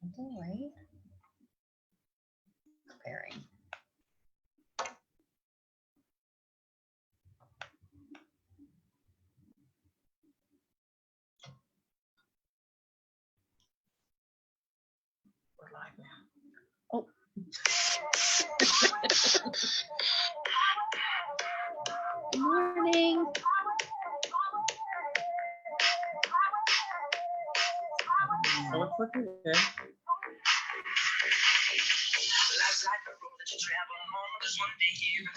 delay. Preparing. We're live now. Oh. Good morning. So it's looking good.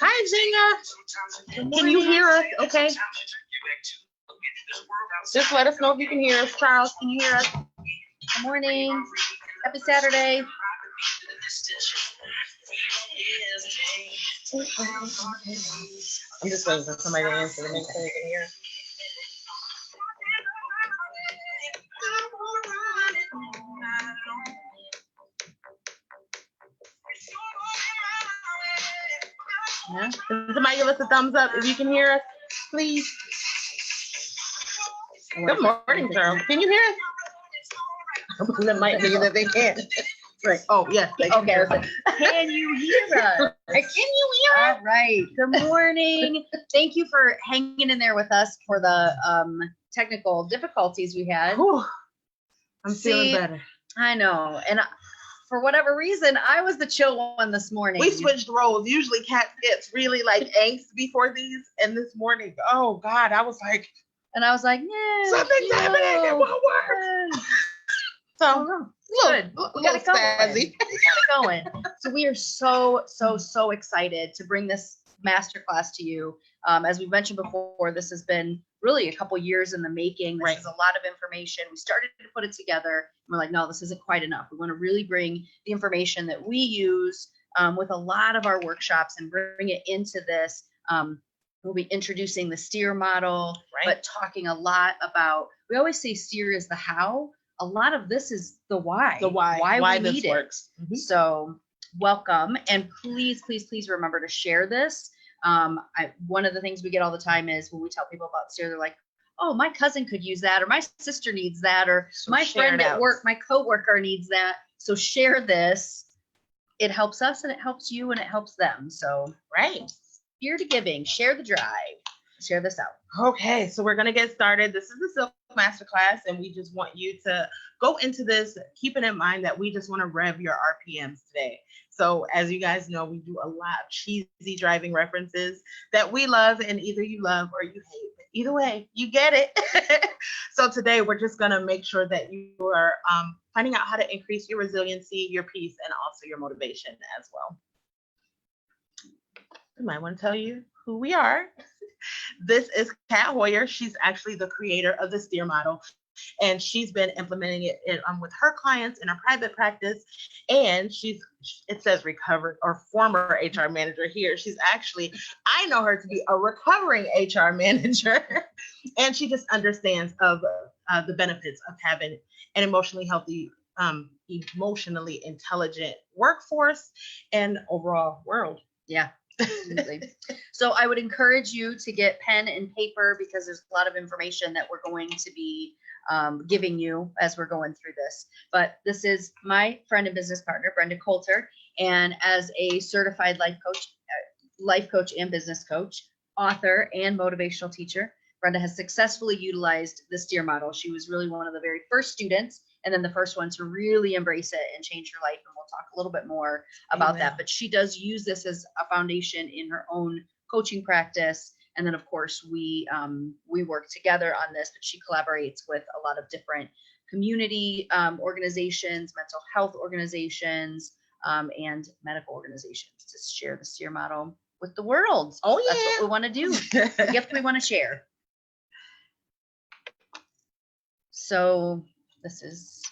Hi, Gina. Can you hear us? Okay. Just let us know if you can hear us. Charles, can you hear us? Good morning. Happy Saturday. I'm just waiting for somebody to answer to make sure you can hear. Yeah. Can somebody give us a thumbs up if you can hear us, please? Good morning, Charles. Can you hear us? That might be that they can't. Right. Oh, yes. Okay. Can you hear us? Can you hear us? All right. Good morning. Thank you for hanging in there with us for the technical difficulties we had. Whew. I'm feeling better. I know. And for whatever reason, I was the chill one this morning. We switched roles. Usually Kat gets really like angst before these. And this morning, oh God, I was like, yeah. something's happening. It won't work. So good. We got it going. spazzy. We got it going. So we are so excited to bring this masterclass to you. As we mentioned before, this has been really a couple years in the making. This is a lot of information. We started to put it together. And we're like, no, this isn't quite enough. We want to really bring the information that we use with a lot of our workshops and bring it into this. We'll be introducing the STEER model, but talking a lot about, we always say STEER is the how. A lot of this is the why. The why we this need works. it. So welcome. And please remember to share this. One of the things we get all the time is when we tell people about STEER, they're like, oh, my cousin could use that, or my sister needs that, or my friend at work, my coworker needs that. So share this. It helps us and it helps you and it helps them. So Here to giving, share the drive, share this out. Okay, so we're gonna get started. This is the SYLC Masterclass, and we just want you to go into this keeping in mind that we just want to rev your RPMs today. So as you guys know, we do a lot of cheesy driving references that we love, and either you love or you hate. But either way, you get it. So today we're just gonna make sure that you are finding out how to increase your resiliency, your peace, and also your motivation as well. I might want to tell you who we are. This is Kat Hoyer. She's actually the creator of the STEER model, and she's been implementing it with her clients in her private practice. And it says recovered or former HR manager here. She's actually, I know her to be a recovering HR manager, and she just understands of the benefits of having an emotionally healthy, emotionally intelligent workforce and overall world. Yeah. Absolutely. So I would encourage you to get pen and paper because there's a lot of information that we're going to be giving you as we're going through this. But this is my friend and business partner, Brenda Colter, and as a certified life coach and business coach, author, and motivational teacher, Brenda has successfully utilized the STEER model. She was really one of the very first students and then the first one to really embrace it and change her life. And we'll talk a little bit more about that. But she does use this as a foundation in her own coaching practice. And then, of course, we work together on this, but she collaborates with a lot of different community organizations, mental health organizations, and medical organizations to share the STEER model with the world. Oh, yeah. That's what we want to do. The gift we want to share. So this is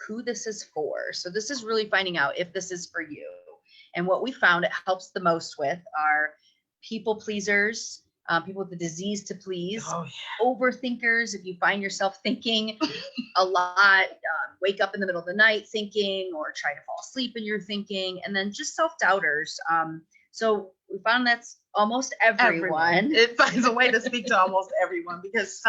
who this is for. So this is really finding out if this is for you. And what we found it helps the most with are people pleasers, people with the disease to please, overthinkers. If you find yourself thinking a lot, wake up in the middle of the night thinking, or try to fall asleep in your thinking, and then just self-doubters. So we found that's almost everyone. It finds a way to speak to almost everyone because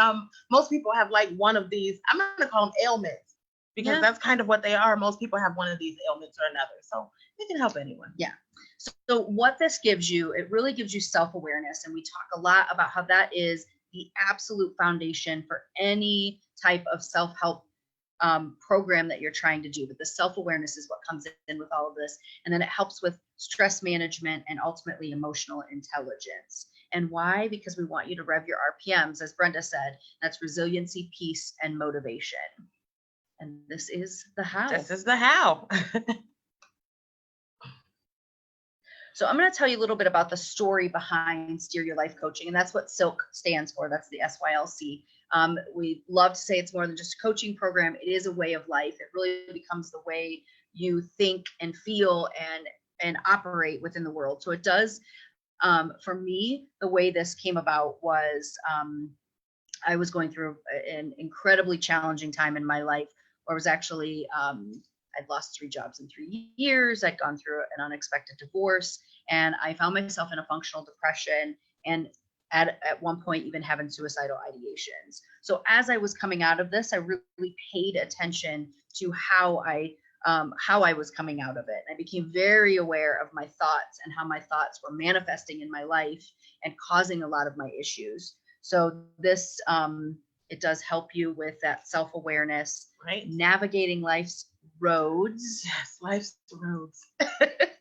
most people have like one of these, I'm going to call them ailments. because that's kind of what they are. Most people have one of these ailments or another, so it can help anyone. Yeah. So what this gives you, it really gives you self-awareness. And we talk a lot about how that is the absolute foundation for any type of self-help program that you're trying to do. But the self-awareness is what comes in with all of this. And then it helps with stress management and ultimately emotional intelligence. And why? Because we want you to rev your RPMs, as Brenda said. That's resiliency, peace, and motivation. And this is the how. This is the how. So I'm going to tell you a little bit about the story behind Steer Your Life Coaching, and that's what SYLC stands for. That's the SYLC. We love to say it's more than just a coaching program. It is a way of life. It really becomes the way you think and feel and operate within the world. So it does. For me, the way this came about was I was going through an incredibly challenging time in my life where I was actually I'd lost 3 jobs in 3 years. I'd gone through an unexpected divorce, and I found myself in a functional depression, and at one point even having suicidal ideations. So as I was coming out of this, I really paid attention to how I was coming out of it. I became very aware of my thoughts and how my thoughts were manifesting in my life and causing a lot of my issues. So this it does help you with that self-awareness, right? Navigating life's roads. Yes, life's roads.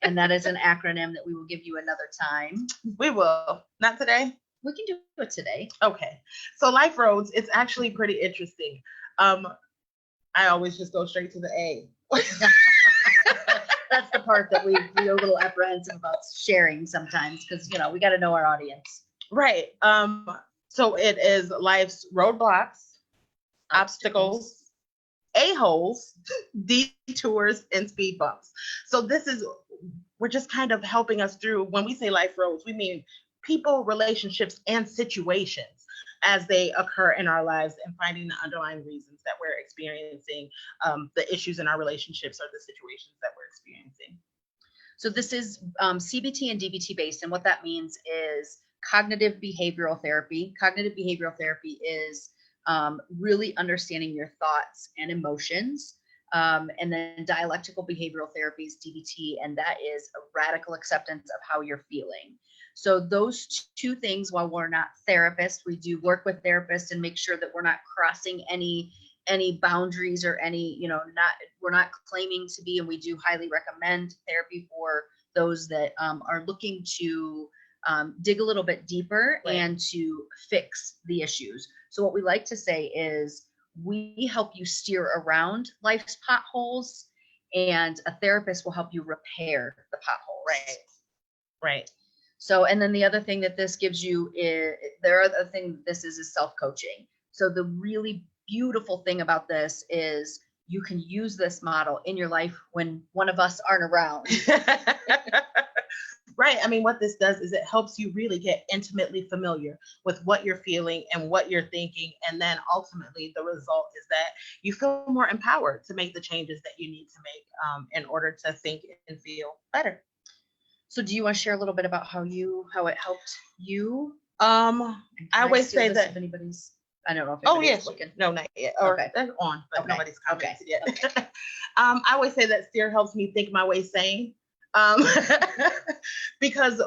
And that is an acronym that we will give you another time. We will. Not today? We can do it today. Okay. So life roads, it's actually pretty interesting. I always just go straight to the A. That's the part that we're a little apprehensive about sharing sometimes, because we got to know our audience. Right. So it is life's roadblocks, obstacles, a-holes, detours, and speed bumps. So we're just kind of helping us through. When we say life roads, we mean people, relationships, and situations as they occur in our lives, and finding the underlying reasons that we're experiencing the issues in our relationships or the situations that we're experiencing. So this is CBT and DBT based, and what that means is cognitive behavioral therapy. Cognitive behavioral therapy is really understanding your thoughts and emotions. And then dialectical behavioral therapy is DBT, and that is a radical acceptance of how you're feeling. So those 2 things, while we're not therapists, we do work with therapists and make sure that we're not crossing any boundaries or we're not claiming to be, and we do highly recommend therapy for those that are looking to dig a little bit deeper, right, and to fix the issues. So what we like to say is we help you steer around life's potholes, and a therapist will help you repair the potholes. Right. Right. So, and then the other thing that this gives you is, this is self-coaching. So the really beautiful thing about this is you can use this model in your life when one of us aren't around. Right. I mean, what this does is it helps you really get intimately familiar with what you're feeling and what you're thinking. And then ultimately the result is that you feel more empowered to make the changes that you need to make in order to think and feel better. So do you want to share a little bit about how it helped you? I always say that if anybody's, I don't know if yes, looking. No, not yet. Or okay. They're on, but okay. Nobody's commented okay. yet. Okay. I always say that Steer helps me think my way sane. Because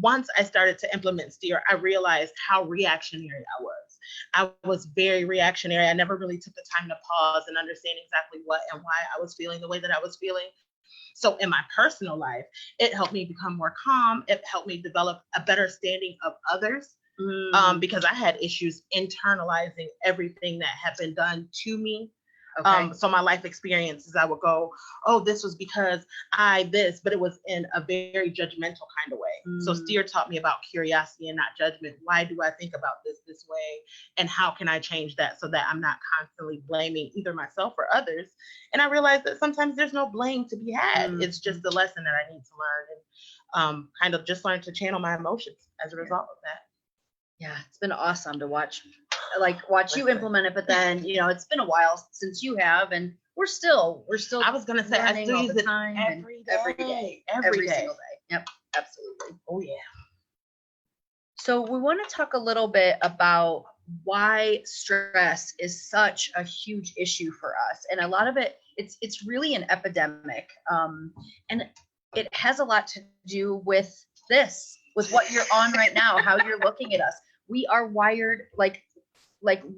once I started to implement Steer, I realized how reactionary I was. I was very reactionary. I never really took the time to pause and understand exactly what and why I was feeling the way that I was feeling. So in my personal life, it helped me become more calm. It helped me develop a better standing of others, because I had issues internalizing everything that had been done to me. Okay. So my life experiences, I would go, oh, this was because but it was in a very judgmental kind of way. So Steer taught me about curiosity and not judgment. Why do I think about this way? And how can I change that so that I'm not constantly blaming either myself or others? And I realized that sometimes there's no blame to be had. It's just the lesson that I need to learn, and kind of just learn to channel my emotions as a result of that. Yeah, it's been awesome to watch you implement it, but then it's been a while since you have, and we're still I was gonna say I still use it every single day. Yep, absolutely. Oh yeah. So we want to talk a little bit about why stress is such a huge issue for us. And a lot of it, it's really an epidemic. And it has a lot to do with with what you're on right now, how you're looking at us. We are wired like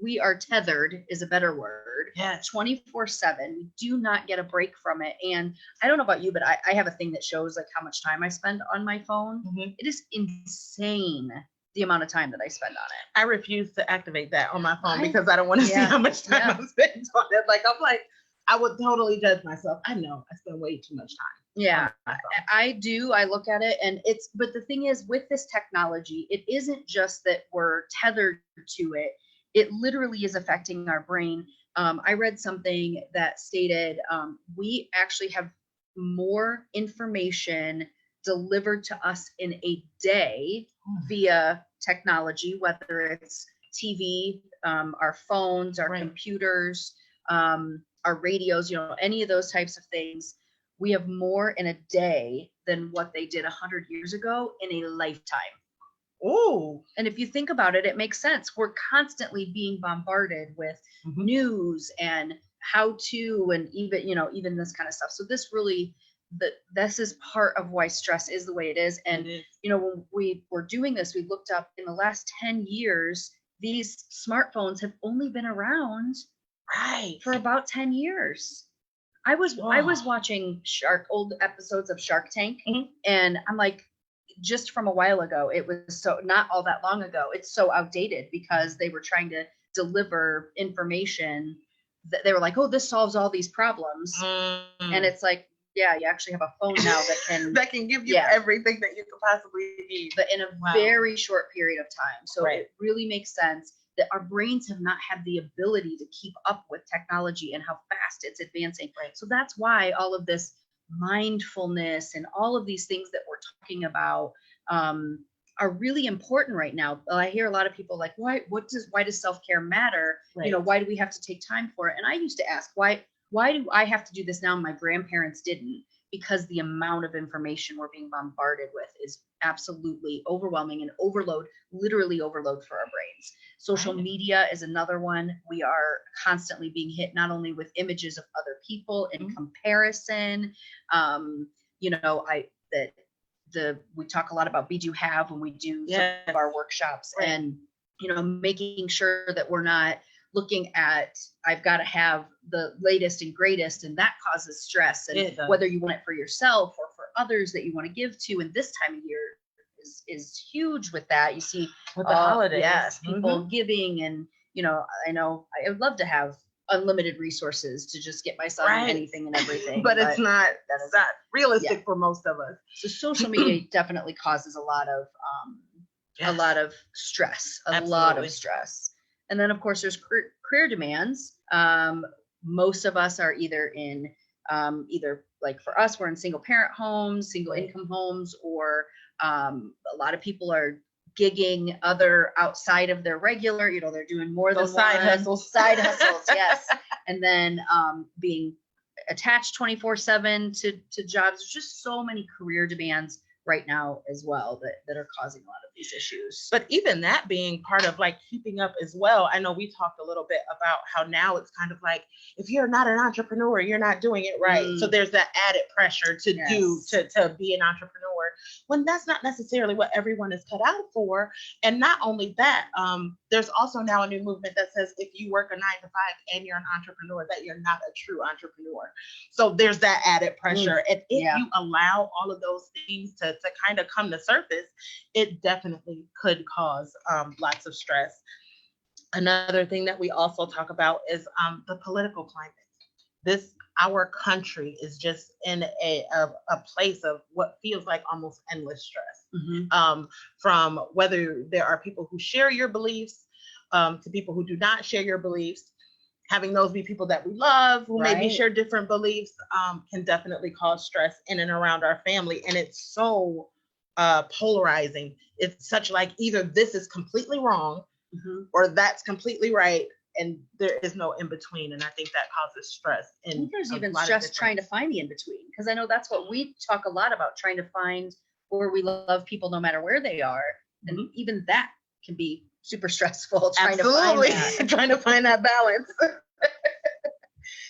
we are tethered is a better word. Yes. 24/7. We do not get a break from it. And I don't know about you, but I have a thing that shows like how much time I spend on my phone. Mm-hmm. It is insane the amount of time that I spend on it. I refuse to activate that on my phone because I don't want to see how much time I'm spending on it. Like, I'm like, I would totally judge myself. I know I spend way too much time. Yeah, I do. I look at it and but the thing is with this technology, it isn't just that we're tethered to it. It literally is affecting our brain. I read something that stated we actually have more information delivered to us in a day via technology, whether it's TV, our phones, our computers, our radios, any of those types of things. We have more in a day than what they did 100 years ago in a lifetime. Oh. And if you think about it, it makes sense. We're constantly being bombarded with news and how to, and even this kind of stuff. So this really, this is part of why stress is the way it is. And, when we were doing this, we looked up in the last 10 years, these smartphones have only been around for about 10 years. I was watching old episodes of Shark Tank, and I'm like, just from a while ago, it was so not all that long ago. It's so outdated because they were trying to deliver information that they were like, oh, this solves all these problems. And it's like, yeah, you actually have a phone now that can give you everything that you could possibly need, but in a very short period of time. So it really makes sense that our brains have not had the ability to keep up with technology and how fast it's advancing. So that's why all of this mindfulness and all of these things that we're talking about are really important right now. I hear a lot of people like, why does self-care matter? Why do we have to take time for it? And I used to ask, why do I have to do this now? My grandparents didn't, because the amount of information we're being bombarded with is absolutely overwhelming and literally overload for our brains. Social media is another one. We are constantly being hit not only with images of other people in comparison. We talk a lot about be do have when we do some of our workshops, and making sure that we're not looking at, I've got to have the latest and greatest, and that causes stress. And whether you want it for yourself or for others that you want to give to, and this time of year is huge with that. You see with the holidays, people giving, and I know I would love to have unlimited resources to just get my son anything and everything, but it's not realistic for most of us. So social media definitely causes a lot of stress, a lot of stress. And then, of course, there's career demands. Most of us are either like for us, we're in single parent homes, single income homes, or a lot of people are gigging outside of their regular, they're doing more than side hustles, yes. And then being attached 24/7 to jobs. There's just so many career demands right now as well that are causing a lot of these issues. But even that being part of like keeping up as well. I know we talked a little bit about how now it's kind of like, if you're not an entrepreneur, you're not doing it right. So there's that added pressure to be an entrepreneur, when that's not necessarily what everyone is cut out for. And not only that, there's also now a new movement that says if you work a 9-to-5 and you're an entrepreneur, that you're not a true entrepreneur. So there's that added pressure. And if you allow all of those things to kind of come to surface, it definitely could cause lots of stress. Another thing that we also talk about is the political climate. Our country is just in a place of what feels like almost endless stress. From whether there are people who share your beliefs to people who do not share your beliefs. Having those be people that we love, who maybe share different beliefs, can definitely cause stress in and around our family. And it's so polarizing. It's such like either this is completely wrong or that's completely right. And there is no in between. And I think that causes stress. And I think there's even stress trying to find the in between, because I know that's what we talk a lot about, trying to find where we love people no matter where they are. And even that can be super stressful trying Absolutely. to find that. Trying to find that balance.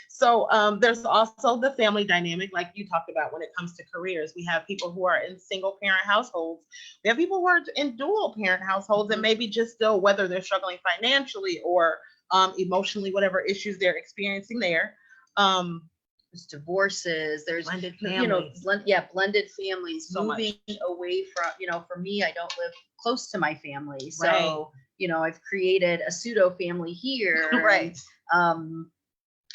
So there's also the family dynamic, like you talked about when it comes to careers. We have people who are in single parent households. We have people who are in dual parent households and maybe just still, whether they're struggling financially or emotionally, whatever issues they're experiencing there. There's divorces, there's blended families. Blended families, So moving away from, for me, I don't live close to my family. So, Right. I've created a pseudo family here. Right. And,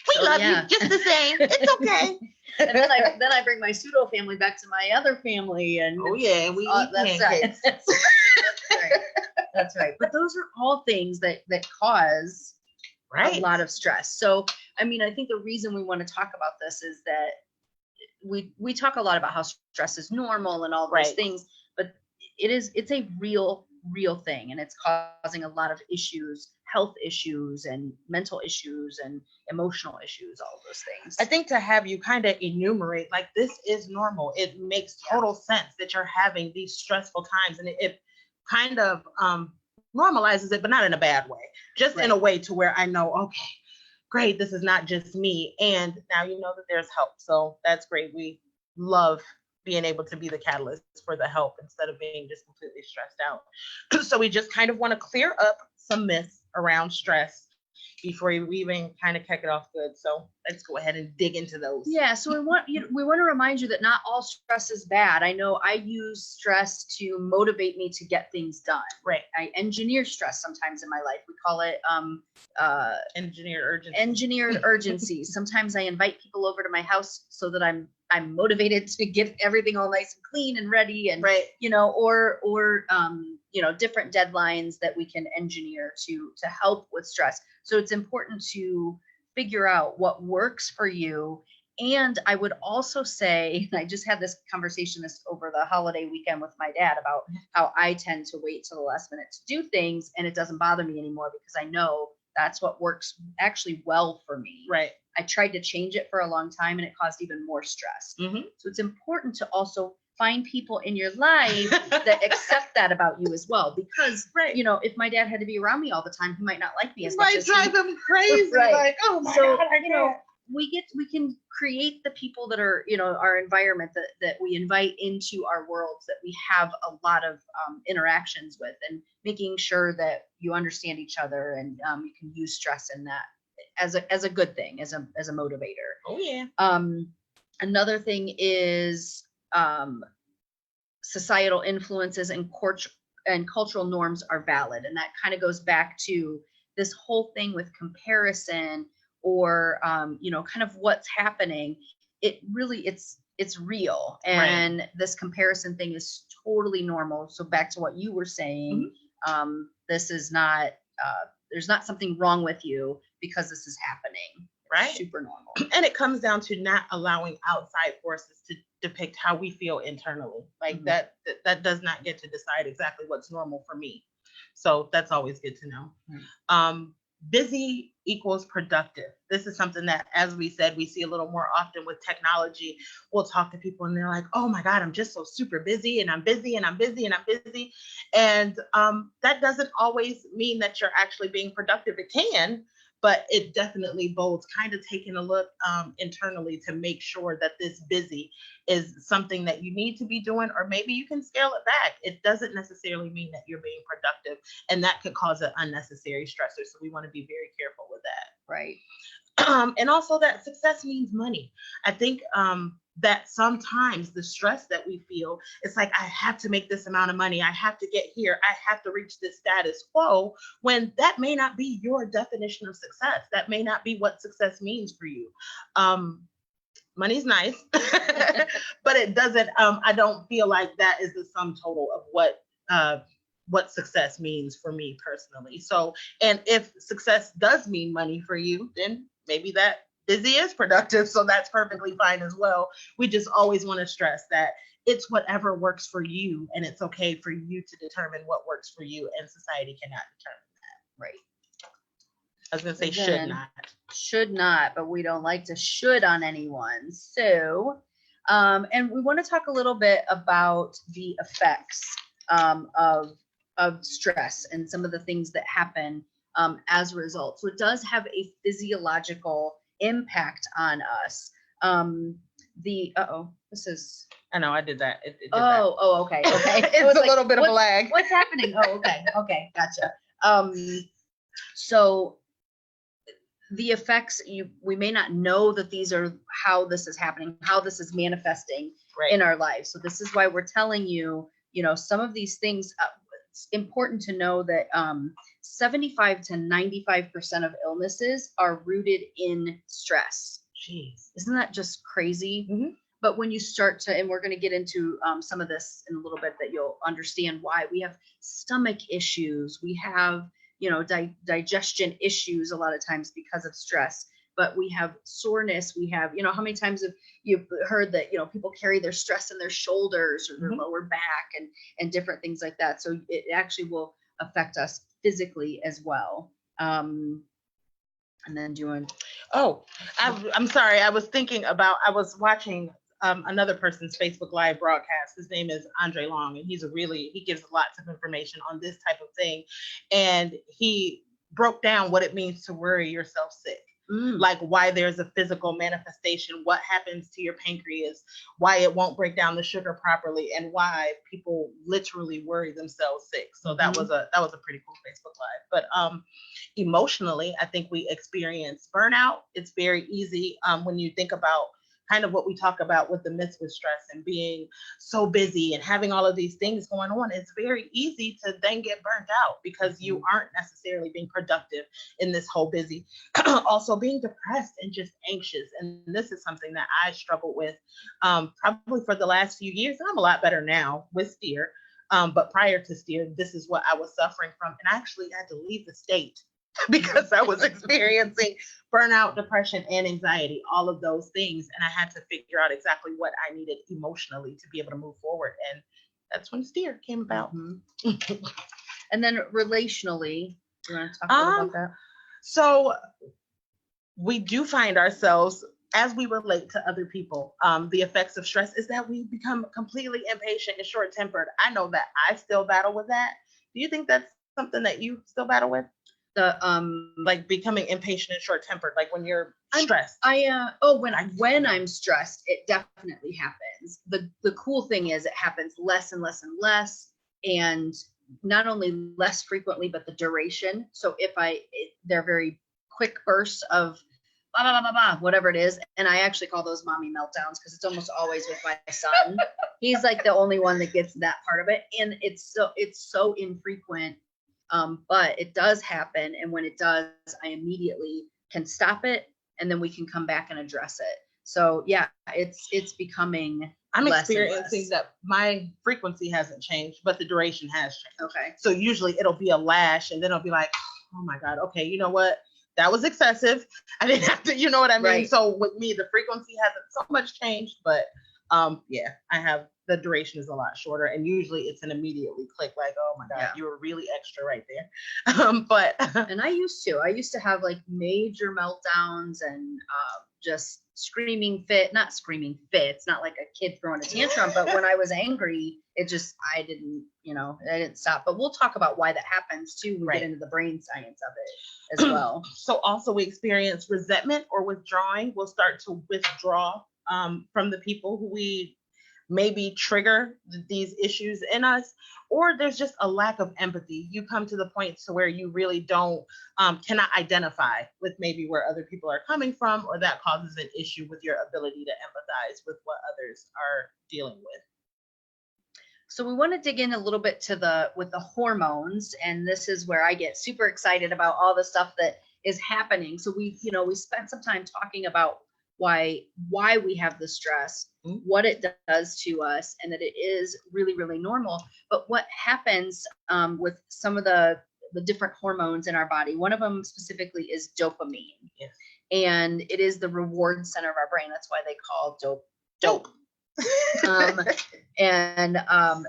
we love you just the same. It's okay. And then I bring my pseudo family back to my other family, and and we eat that's pancakes. right. That's right. But those are all things that cause a lot of stress. So, I think the reason we want to talk about this is that we talk a lot about how stress is normal and all those things, but it's a real thing, and it's causing a lot of issues, health issues and mental issues and emotional issues, all of those things. I think to have you kind of enumerate, like, this is normal. It makes total sense that you're having these stressful times, and it kind of normalizes it, but not in a bad way, just in a way to where I know, okay, great, this is not just me. And now you know that there's help. So that's great. We love being able to be the catalyst for the help instead of being just completely stressed out. So we just kind of want to clear up some myths around stress before we even kind of kick it off good. So let's go ahead and dig into those. Yeah. So we want to remind you that not all stress is bad. I know I use stress to motivate me to get things done. Right. I engineer stress sometimes in my life. We call it engineered urgency. Sometimes I invite people over to my house so that I'm motivated to get everything all nice and clean and ready, and or different deadlines that we can engineer to help with stress. So it's important to figure out what works for you. And I would also say, and I just had this conversation over the holiday weekend with my dad about how I tend to wait till the last minute to do things, and it doesn't bother me anymore because I know that's what works actually well for me. Right. I tried to change it for a long time, and it caused even more stress. Mm-hmm. So it's important to also find people in your life that accept that about you as well. Because, if my dad had to be around me all the time, he might not like me as much as drive him crazy. Right. Like, oh my God, we can create the people that are, our environment that we invite into our worlds, that we have a lot of interactions with, and making sure that you understand each other, and you can use stress in that as a good thing, as a motivator. Oh yeah. Another thing is societal influences and cultural norms are valid, and that kind of goes back to this whole thing with comparison, or kind of what's happening. It really it's real, and this comparison thing is totally normal. So back to what you were saying, this is not there's not something wrong with you because this is happening. Right. Super normal. And it comes down to not allowing outside forces to depict how we feel internally. Like that does not get to decide exactly what's normal for me. So that's always good to know. Busy equals productive. This is something that, as we said, we see a little more often with technology. We'll talk to people and they're like, oh my God, I'm just so super busy, and I'm busy and I'm busy and I'm busy. And that doesn't always mean that you're actually being productive. It can, but it definitely bodes kind of taking a look internally to make sure that this busy is something that you need to be doing, or maybe you can scale it back. It doesn't necessarily mean that you're being productive, and that could cause an unnecessary stressor. So we want to be very careful with that. Right. And also that success means money. I think that sometimes the stress that we feel, it's like, I have to make this amount of money. I have to get here. I have to reach this status quo, when that may not be your definition of success. That may not be what success means for you. Money's nice, but it doesn't, I don't feel like that is the sum total of what success means for me personally. So, and if success does mean money for you, then maybe that busy is productive. So that's perfectly fine as well. We just always want to stress that it's whatever works for you, and it's okay for you to determine what works for you, and society cannot determine that. Right. I was going to say should not, but we don't like to should on anyone. So, and we want to talk a little bit about the effects of stress and some of the things that happen as a result. So it does have a physiological impact on us. This is. I know I did that. It did Okay. It's a little bit of a lag. What's happening? Okay, gotcha. So the effects, we may not know that these are how this is happening, how this is manifesting in our lives. So this is why we're telling you, some of these things. It's important to know that 75 to 95% of illnesses are rooted in stress. Jeez. Isn't that just crazy? Mm-hmm. But when you start to, and we're going to get into some of this in a little bit, that you'll understand why we have stomach issues. We have, digestion issues a lot of times because of stress, but we have soreness. We have, how many times have you heard that, people carry their stress in their shoulders or their Mm-hmm. lower back and different things like that. So it actually will affect us physically as well. And then I'm sorry. I was watching another person's Facebook Live broadcast. His name is Andre Long, and he gives lots of information on this type of thing. And he broke down what it means to worry yourself sick. Like why there's a physical manifestation, what happens to your pancreas, why it won't break down the sugar properly, and why people literally worry themselves sick. So that was a pretty cool Facebook Live. But emotionally, I think we experience burnout. It's very easy when you think about kind of what we talk about with the myths with stress and being so busy and having all of these things going on. It's very easy to then get burnt out because you aren't necessarily being productive in this whole busy. Also being depressed and just anxious. And this is something that I struggled with probably for the last few years. And I'm a lot better now with steer. But prior to steer, this is what I was suffering from. And I actually had to leave the state because I was experiencing burnout, depression, and anxiety, all of those things. And I had to figure out exactly what I needed emotionally to be able to move forward. And that's when steer came about. Mm-hmm. And then relationally, do you want to talk a little about that? So we do find ourselves, as we relate to other people, the effects of stress is that we become completely impatient and short-tempered. I know that I still battle with that. Do you think that's something that you still battle with? Like becoming impatient and short-tempered, like when you're stressed. When I'm stressed, it definitely happens. The cool thing is it happens less and less and less, and not only less frequently, but the duration. So they're very quick bursts of blah, blah, blah, blah, blah, whatever it is. And I actually call those mommy meltdowns because it's almost always with my son. He's like the only one that gets that part of it. And it's so infrequent. But it does happen. And when it does, I immediately can stop it, and then we can come back and address it. So yeah, it's becoming I'm less experiencing that my frequency hasn't changed, but the duration has changed. Okay. So usually it'll be a lash, and then it'll be like, oh my God, okay, you know what? That was excessive. I didn't have to, you know what I mean? Right. So with me, the frequency hasn't so much changed, but I have, the duration is a lot shorter, and usually it's an immediately click, like, oh my God, you were really extra right there. And I used to have like major meltdowns and just not screaming fits, not like a kid throwing a tantrum, but when I was angry, I didn't stop. But we'll talk about why that happens too. We get into the brain science of it as well. So also we experience resentment or withdrawing. We'll start to withdraw from the people who we maybe trigger these issues in us, or there's just a lack of empathy. You come to the point to where you really cannot identify with maybe where other people are coming from, or that causes an issue with your ability to empathize with what others are dealing with. So we want to dig in a little bit with the hormones, and this is where I get super excited about all the stuff that is happening. So we spent some time talking about why we have the stress, what it does to us, and that it is really, really normal. But what happens with some of the different hormones in our body, one of them specifically is dopamine. Yes. And it is the reward center of our brain. That's why they call dope.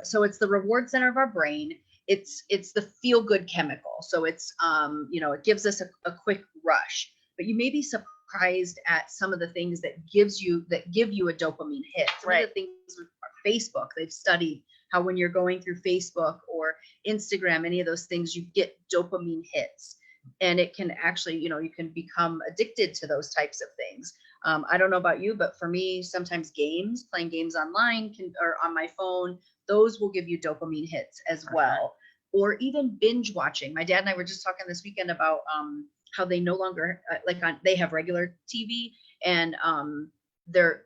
So it's the reward center of our brain. It's the feel good chemical. So it's it gives us a quick rush. But you may be surprised at some of the things that give you a dopamine hit. Some of the things with Facebook, they've studied how when you're going through Facebook or Instagram, any of those things, you get dopamine hits. And it can actually, you can become addicted to those types of things. I don't know about you, but for me, sometimes playing games online or on my phone, those will give you dopamine hits as well. Or even binge watching. My dad and I were just talking this weekend about how they no longer they have regular TV and they're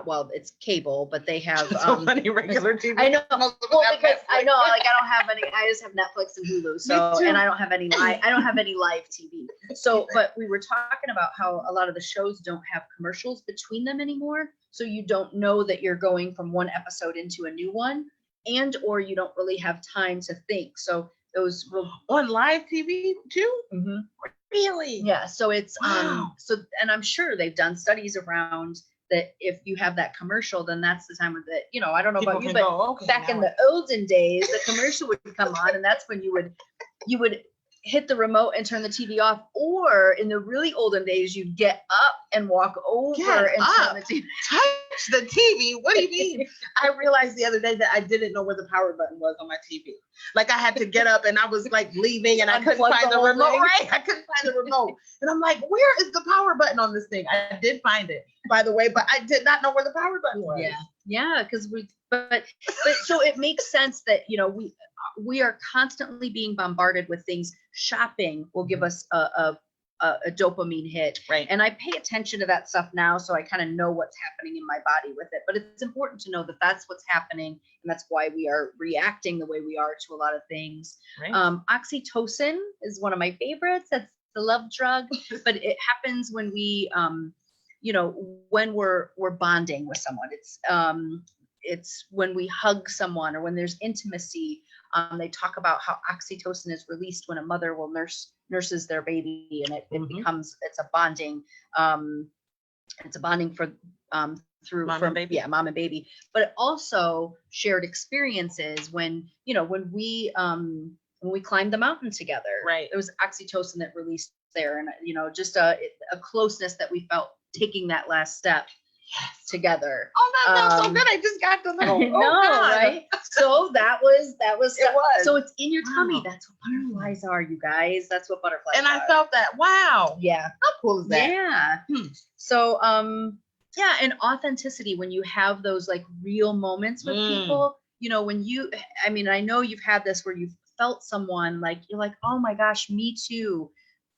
well, it's cable, but they have so funny, regular TV. I know, well, because I know, like I don't have any. I just have Netflix and Hulu, so and I don't have any live TV. So, but we were talking about how a lot of the shows don't have commercials between them anymore, so you don't know that you're going from one episode into a new one, and or you don't really have time to think. So those will on live TV too. Mm-hmm. Really? Yeah. So it's wow. And I'm sure they've done studies around that if you have that commercial, then that's the time of the, I don't know People about you, but back in the olden days, the commercial would come on and that's when you would hit the remote and turn the TV off. Or in the really olden days, you'd get up and walk over turn the TV. Touch the TV. What do you mean? I realized the other day that I didn't know where the power button was on my TV. Like I had to get up and I was like leaving and I couldn't find the remote. Right? I couldn't find the remote. And I'm like, where is the power button on this thing? I did find it, by the way, but I did not know where the power button was. Yeah. Yeah. But so it makes sense that, we are constantly being bombarded with things. Shopping will give us a dopamine hit. Right. And I pay attention to that stuff now, so I kind of know what's happening in my body with it. But it's important to know that that's what's happening, and that's why we are reacting the way we are to a lot of things. Right. Oxytocin is one of my favorites. That's the love drug, but it happens when we, when we're bonding with someone. It's when we hug someone or when there's intimacy. They talk about how oxytocin is released when a mother will nurses their baby, and it becomes, it's a bonding for through mom and baby. Yeah, mom and baby. But also shared experiences when we climbed the mountain together. Right. There was oxytocin that released there, and just a closeness that we felt taking that last step together. Oh, that sounds so good. I just got the little. Right? So that was. It was. So it's in your tummy. That's what butterflies are, you guys. That's what butterflies are. And I felt that. Wow. Yeah. How cool is that? Yeah. So yeah, and authenticity, when you have those like real moments with people, when I know you've had this where you've felt someone like you're like, oh my gosh, me too.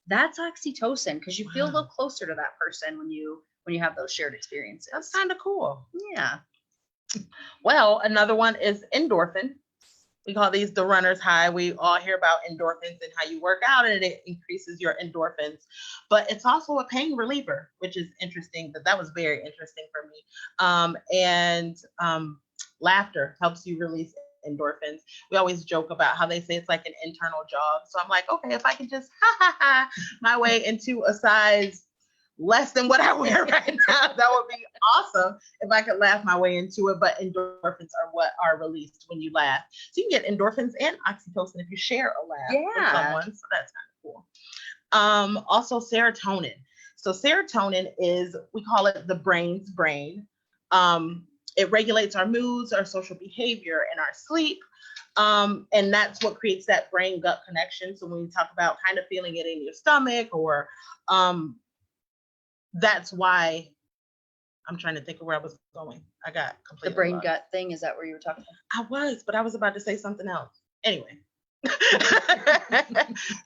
That's oxytocin, because you feel a little closer to that person when you have those shared experiences. That's kind of cool. Yeah. Well, another one is endorphin. We call these the runner's high. We all hear about endorphins and how you work out and it increases your endorphins, but it's also a pain reliever, which is interesting. That was very interesting for me. And laughter helps you release endorphins. We always joke about how they say it's like an internal jog. So I'm like, okay, if I can just my way into a size less than what I wear right now, that would be awesome if I could laugh my way into it. But endorphins are what are released when you laugh. So you can get endorphins and oxytocin if you share a laugh with someone. So that's kind of cool. Also serotonin. So serotonin is, we call it the brain's brain. It regulates our moods, our social behavior, and our sleep. And that's what creates that brain-gut connection. So when we talk about kind of feeling it in your stomach, or that's why I'm trying to think of where I was going. I got completely the brain-gut thing. Is that where you were talking about? I was, but I was about to say something else. Anyway.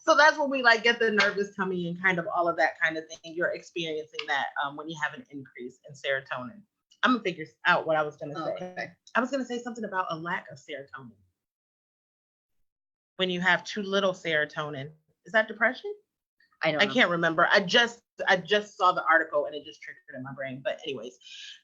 So that's when we like get the nervous tummy and kind of all of that kind of thing. You're experiencing that when you have an increase in serotonin. I'm gonna figure out what I was gonna say. Okay. I was gonna say something about a lack of serotonin. When you have too little serotonin, is that depression? I can't remember. I just saw the article and it just triggered in my brain. But anyways,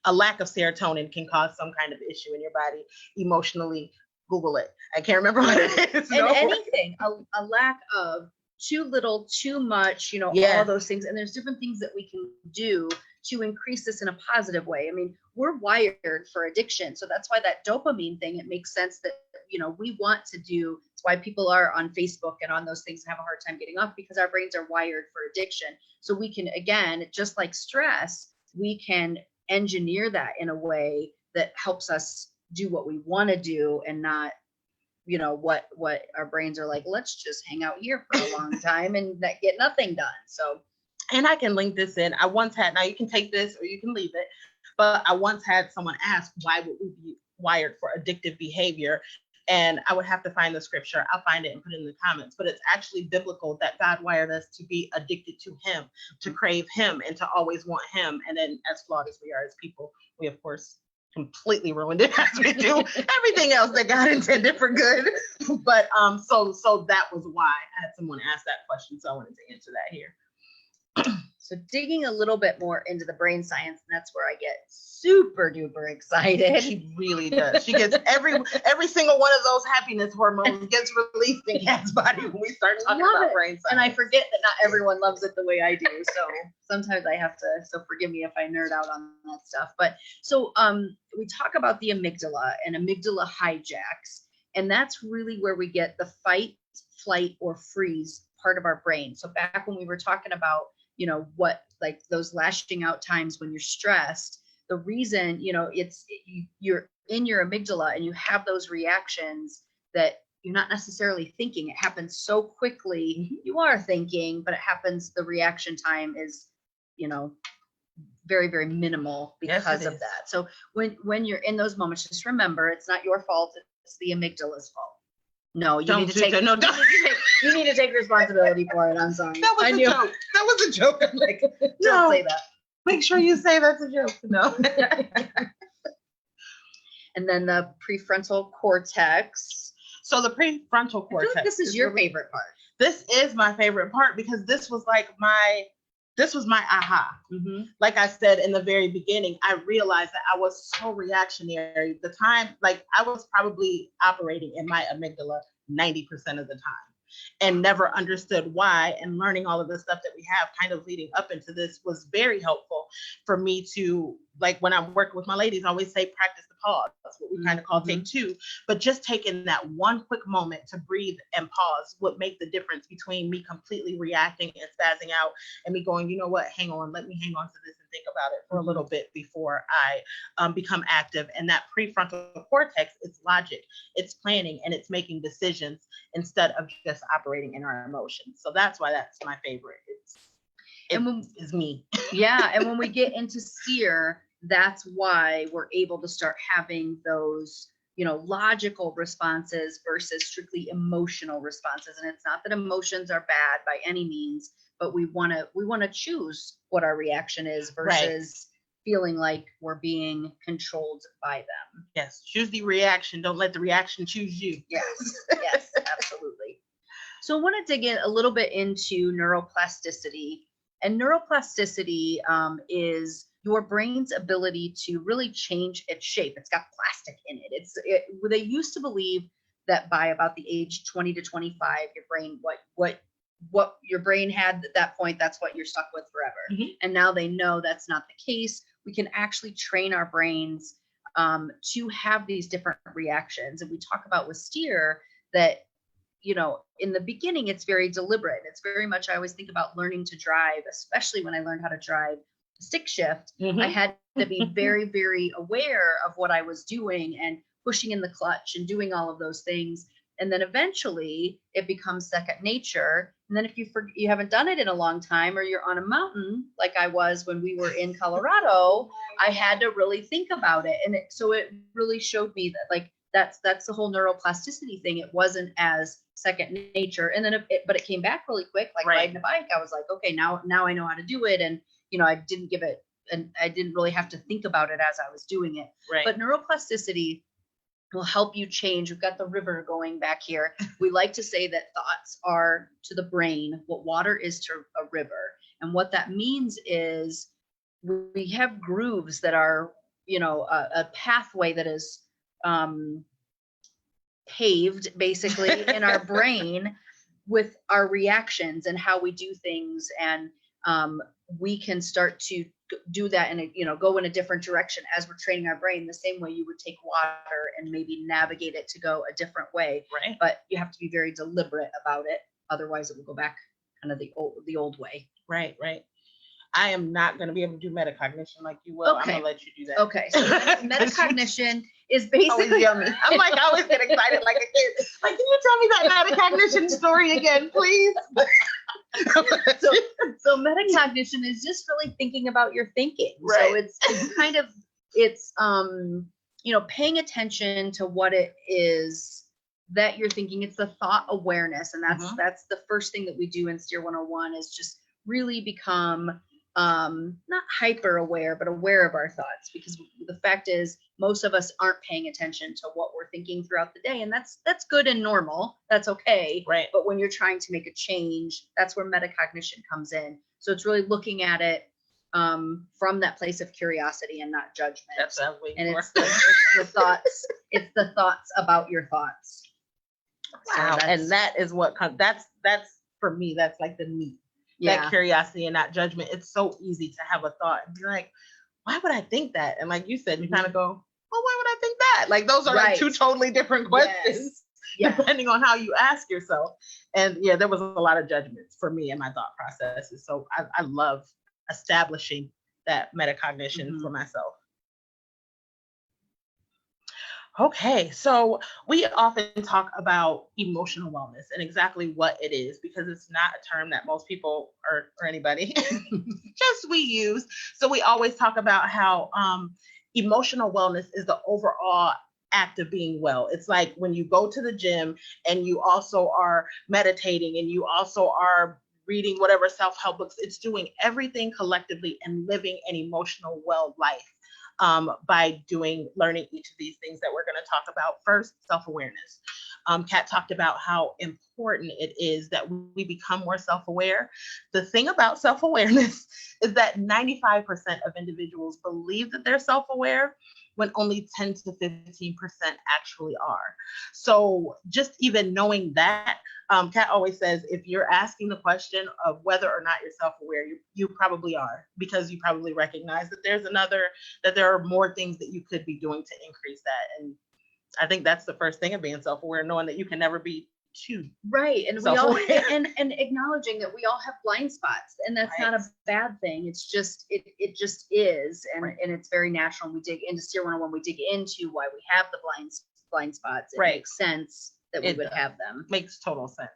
a lack of serotonin can cause some kind of issue in your body emotionally. Google it. I can't remember what it is. And anything, a lack of too little, too much, all those things. And there's different things that we can do to increase this in a positive way. I mean, we're wired for addiction. So that's why that dopamine thing, it makes sense that, we want to do. It's why people are on Facebook and on those things and have a hard time getting off, because our brains are wired for addiction. So we can, again, just like stress, we can engineer that in a way that helps us do what we want to do and not, you know, what our brains are like, let's just hang out here for a long time and get nothing done. So, and I can link this in. I once had, now you can take this or you can leave it, but I once had someone ask, why would we be wired for addictive behavior? And I would have to find the scripture. I'll find it and put it in the comments. But it's actually biblical that God wired us to be addicted to him, to crave him, and to always want him. And then as flawed as we are as people, we, of course, completely ruined it as we do everything else that God intended for good. But so that was why I had someone ask that question. So I wanted to answer that here. So digging a little bit more into the brain science, and that's where I get super duper excited. She really does. She gets every single one of those happiness hormones gets released in Kat's body when we start talking about brain science. And I forget that not everyone loves it the way I do. So sometimes I have to, so forgive me if I nerd out on that stuff. But so we talk about the amygdala and amygdala hijacks, and that's really where we get the fight, flight, or freeze part of our brain. So back when we were talking about, you know, what, like those lashing out times when you're stressed, the reason, you know, you're in your amygdala and you have those reactions that you're not necessarily thinking. It happens so quickly. You are thinking, but it happens, the reaction time is, you know, very, very minimal because of that. So when you're in those moments, just remember, it's not your fault. It's the amygdala's fault. No, you need to take you need to take responsibility for it. I'm sorry. That was a joke. That was a joke. I'm like, don't say that. Make sure you say that's a joke. No. And then the prefrontal cortex. So the prefrontal cortex. I feel like this is your favorite part. This is my favorite part because this was like my aha. Mm-hmm. Like I said in the very beginning, I realized that I was so reactionary. The time, like I was probably operating in my amygdala 90% of the time and never understood why. And learning all of the stuff that we have kind of leading up into this was very helpful for me to, like when I'm working with my ladies, I always say practice the pause. That's what we kind of call take two. But just taking that one quick moment to breathe and pause would make the difference between me completely reacting and spazzing out and me going, you know what, hang on, let me hang on to this and think about it for a little bit before I become active. And that prefrontal cortex is logic, it's planning, and it's making decisions instead of just operating in our emotions. So that's why that's my favorite. It's me. Yeah. And when we get into SEER, that's why we're able to start having those, you know, logical responses versus strictly emotional responses. And it's not that emotions are bad by any means, but we want to choose what our reaction is versus feeling like we're being controlled by them. Yes. Choose the reaction. Don't let the reaction choose you. Yes. Yes, absolutely. So I want to dig in a little bit into neuroplasticity. And neuroplasticity is your brain's ability to really change its shape. It's got plastic in it. They used to believe that by about the age 20 to 25, your brain, what your brain had at that point, that's what you're stuck with forever. Mm-hmm. And now they know that's not the case. We can actually train our brains to have these different reactions. And we talk about with STEER that, you know, in the beginning, it's very deliberate. It's very much, I always think about learning to drive, especially when I learned how to drive stick shift. I had to be very, very aware of what I was doing and pushing in the clutch and doing all of those things. And then eventually it becomes second nature. And then if you haven't done it in a long time, or you're on a mountain, like I was when we were in Colorado, I had to really think about it. And so it really showed me that, like, that's the whole neuroplasticity thing. It wasn't as second nature. And then but it came back really quick, like riding a bike. I was like, okay, now I know how to do it. And, you know, I didn't give it, and I didn't really have to think about it as I was doing it. Right. But neuroplasticity will help you change. We've got the river going back here. We like to say that thoughts are to the brain what water is to a river. And what that means is we have grooves that are, you know, a pathway that is paved basically in our brain with our reactions and how we do things. And we can start to do that and, you know, go in a different direction as we're training our brain, the same way you would take water and maybe navigate it to go a different way. Right. But you have to be very deliberate about it. Otherwise it will go back kind of the old way. Right. Right. I am not going to be able to do metacognition like you will. I'm going to let you do that. Okay. So metacognition is Always basically yummy. I'm like, I always get excited like a kid. Like, can you tell me that metacognition story again, please? so metacognition is just really thinking about your thinking. Right. So it's kind of, paying attention to what it is that you're thinking. It's the thought awareness. And that's the first thing that we do in Steer 101 is just really become not hyper aware, but aware of our thoughts, because the fact is most of us aren't paying attention to what we're thinking throughout the day. And that's good and normal. That's okay. Right. But when you're trying to make a change, that's where metacognition comes in. So it's really looking at it from that place of curiosity and not judgment. That sounds way and more. it's the thoughts. It's the thoughts about your thoughts. Wow. So and that is what comes. That's for me. That's like the meat. Yeah. That curiosity and not judgment. It's so easy to have a thought and be like, why would I think that? And like you said, you kind of go, well, why would I think that? Like those are like two totally different questions, depending on how you ask yourself. And yeah, there was a lot of judgments for me in my thought processes. So I love establishing that metacognition for myself. Okay, so we often talk about emotional wellness and exactly what it is, because it's not a term that most people or anybody just we use. So we always talk about how emotional wellness is the overall act of being well. It's like when you go to the gym and you also are meditating and you also are reading whatever self-help books. It's doing everything collectively and living an emotional well life. By learning each of these things that we're going to talk about. First, self-awareness. Kat talked about how important it is that we become more self-aware. The thing about self-awareness is that 95% of individuals believe that they're self-aware when only 10 to 15% actually are. So just even knowing that, Kat always says, if you're asking the question of whether or not you're self-aware, you probably are, because you probably recognize that there are more things that you could be doing to increase that. And I think that's the first thing of being self-aware, knowing that you can never be too right. And we all and acknowledging that we all have blind spots, and that's not a bad thing. It's just it just is, and it's very natural. And we dig into Steer 101, we dig into why we have the blind spots. It makes sense that we would have them. Makes total sense.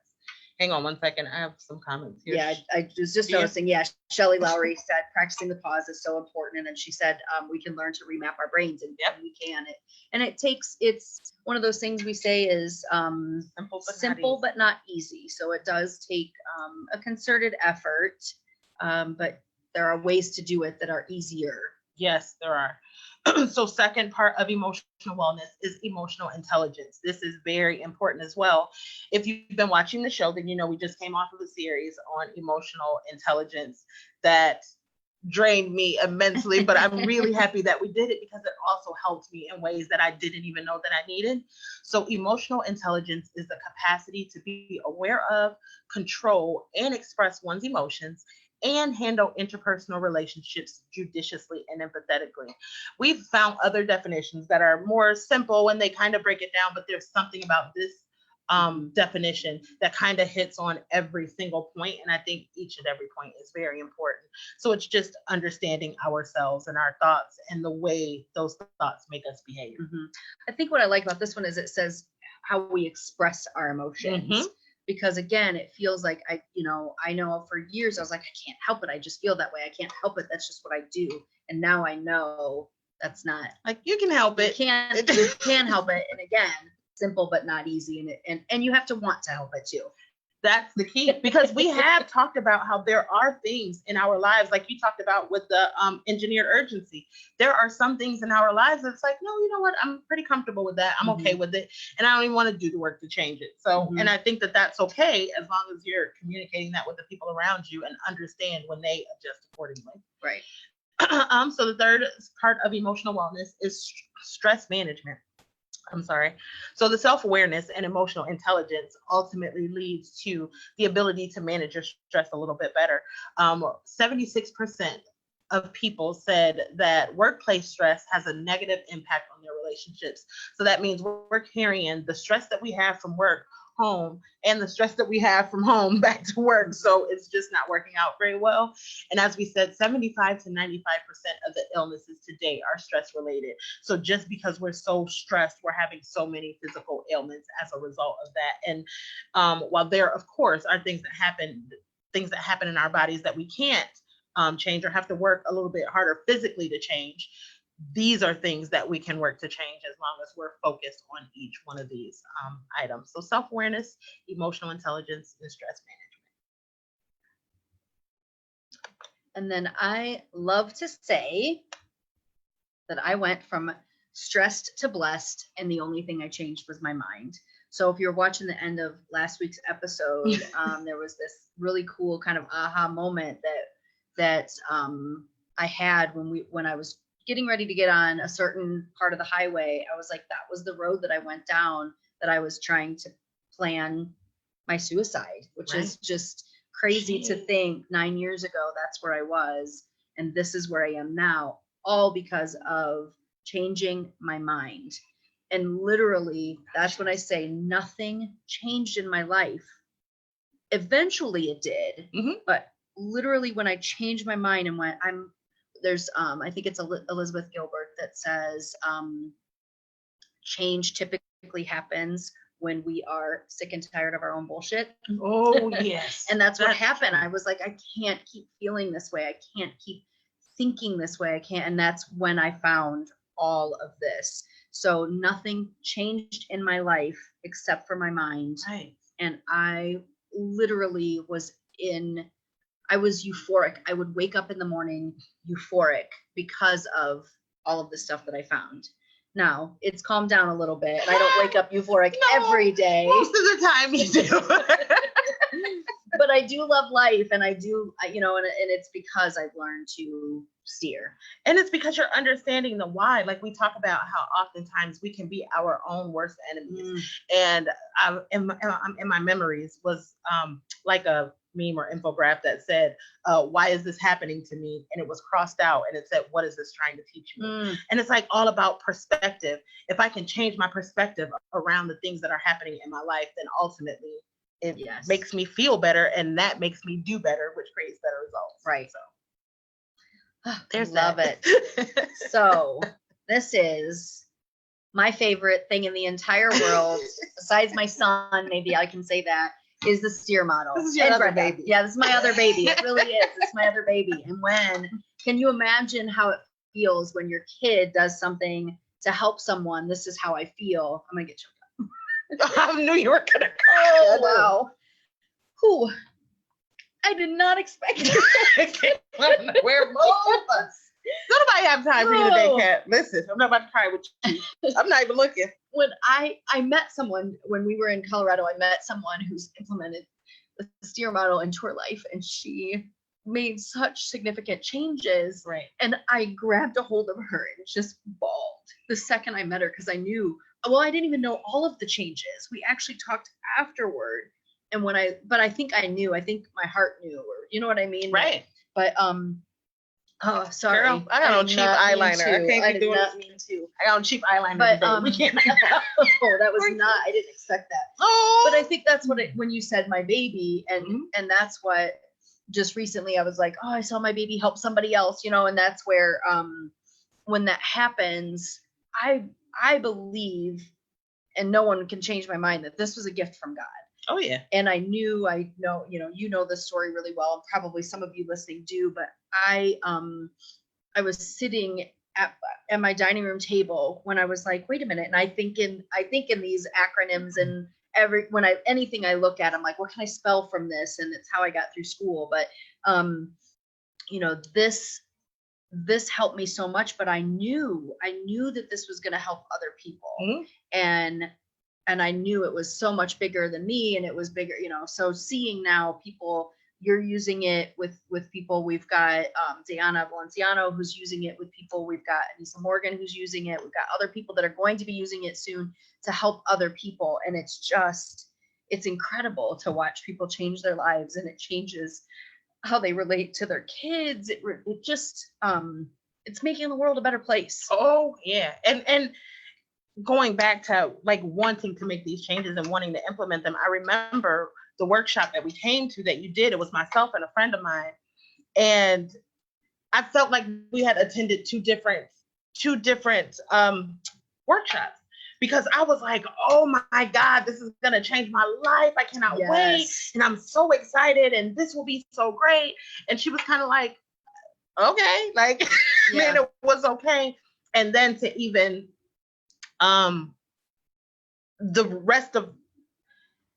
Hang on one second. I have some comments here. Yeah, I was just noticing. Yeah, Shelley Lowry said practicing the pause is so important. And then she said we can learn to remap our brains, and we can. It's one of those things we say is simple but not easy. So it does take a concerted effort, but there are ways to do it that are easier. Yes, there are. So second part of emotional wellness is emotional intelligence. This is very important as well. If you've been watching the show, then you know we just came off of a series on emotional intelligence that drained me immensely, but I'm really happy that we did it, because it also helped me in ways that I didn't even know that I needed. So emotional intelligence is the capacity to be aware of, control, and express one's emotions, and handle interpersonal relationships judiciously and empathetically. We've found other definitions that are more simple and they kind of break it down, but there's something about this definition that kind of hits on every single point. And I think each and every point is very important. So it's just understanding ourselves and our thoughts and the way those thoughts make us behave. I think what I like about this one is it says how we express our emotions. Because again, it feels like I know for years I was like, I can't help it. I just feel that way. I can't help it. That's just what I do. And now I know that's not like, you can help it. You can help it. And again, simple but not easy. And you have to want to help it too. That's the key, because we have talked about how there are things in our lives, like you talked about with the engineered urgency. There are some things in our lives that's like, no, you know what? I'm pretty comfortable with that. I'm okay with it. And I don't even want to do the work to change it. So, and I think that that's okay, as long as you're communicating that with the people around you and understand when they adjust accordingly. Right. So the third part of emotional wellness is stress management. So the self-awareness and emotional intelligence ultimately leads to the ability to manage your stress a little bit better. 76% of people said that workplace stress has a negative impact on their relationships. So that means we're carrying the stress that we have from work home and the stress that we have from home back to work. So it's just not working out very well. And as we said, 75 to 95% of the illnesses today are stress related. So just because we're so stressed, we're having so many physical ailments as a result of that. And while there, of course, are things that happen in our bodies that we can't change or have to work a little bit harder physically to change, these are things that we can work to change as long as we're focused on each one of these items. So self-awareness, emotional intelligence, and stress management. And then I love to say that I went from stressed to blessed, and the only thing I changed was my mind. So if you're watching the end of last week's episode, there was this really cool kind of aha moment that I had when I was getting ready to get on a certain part of the highway. I was like, that was the road that I went down, that I was trying to plan my suicide, which is just crazy to think 9 years ago, that's where I was. And this is where I am now, all because of changing my mind. And literally, that's when I say nothing changed in my life. Eventually it did, but literally when I changed my mind and went, there's I think it's Elizabeth Gilbert that says change typically happens when we are sick and tired of our own bullshit. Oh yes. And that's what happened. I was like, I can't keep feeling this way. I can't keep thinking this way. I can't. And that's when I found all of this. So nothing changed in my life except for my mind. Right. And I literally was euphoric. I would wake up in the morning euphoric because of all of the stuff that I found. Now it's calmed down a little bit, and I don't wake up euphoric every day. Most of the time you do. But I do love life, and and it's because I've learned to steer. And it's because you're understanding the why. Like we talk about how oftentimes we can be our own worst enemies. And in my memories was like a meme or infograph that said, why is this happening to me? And it was crossed out and it said, what is this trying to teach me? And it's like all about perspective. If I can change my perspective around the things that are happening in my life, then ultimately it makes me feel better, and that makes me do better, which creates better results. Right. So there's love it. So this is my favorite thing in the entire world, besides my son, maybe I can say that, is the steer model. This is your other baby. Yeah, this is my other baby. It really is. It's my other baby. And can you imagine how it feels when your kid does something to help someone? This is how I feel. I'm gonna get choked up. I knew you were gonna cry. Oh wow. Whew. I did not expect it. We're both of us. Nobody have time for you today, Kat. Listen, I'm not about to cry with you. I'm not even looking. When I met someone, when we were in Colorado, I met someone who's implemented the steer model into her life, and she made such significant changes. Right. And I grabbed a hold of her and just bawled the second I met her, because I knew, well, I didn't even know all of the changes. We actually talked afterward. And but I think I knew, I think my heart knew, or you know what I mean? Right. But, oh, sorry. Girl, I got on cheap eyeliner. I can't be doing this. I got on cheap eyeliner. But, we can't. Oh, that was not, I didn't expect that. Oh. But I think that's what when you said my baby, and that's what just recently I was like, oh, I saw my baby help somebody else, and that's where, when that happens, I believe, and no one can change my mind, that this was a gift from God. Oh yeah. And I know, you know the story really well, and probably some of you listening do, but I was sitting at my dining room table when I was like, wait a minute. And I think in these acronyms, and anything I look at, I'm like, what can I spell from this? And it's how I got through school. But, this helped me so much, but I knew that this was going to help other people. And I knew it was so much bigger than me, and it was bigger, so seeing now people, you're using it with people. We've got Diana Valenciano who's using it with people. We've got Anissa Morgan who's using it. We've got other people that are going to be using it soon to help other people. And it's incredible to watch people change their lives, and it changes how they relate to their kids. It just, it's making the world a better place. Oh yeah. And going back to like wanting to make these changes and wanting to implement them, I remember the workshop that we came to that you did. It was myself and a friend of mine. And I felt like we had attended two different workshops, because I was like, oh my God, this is going to change my life. I cannot wait. And I'm so excited. And this will be so great. And she was kind of like, okay, like, man, it was okay. And then to even, the rest of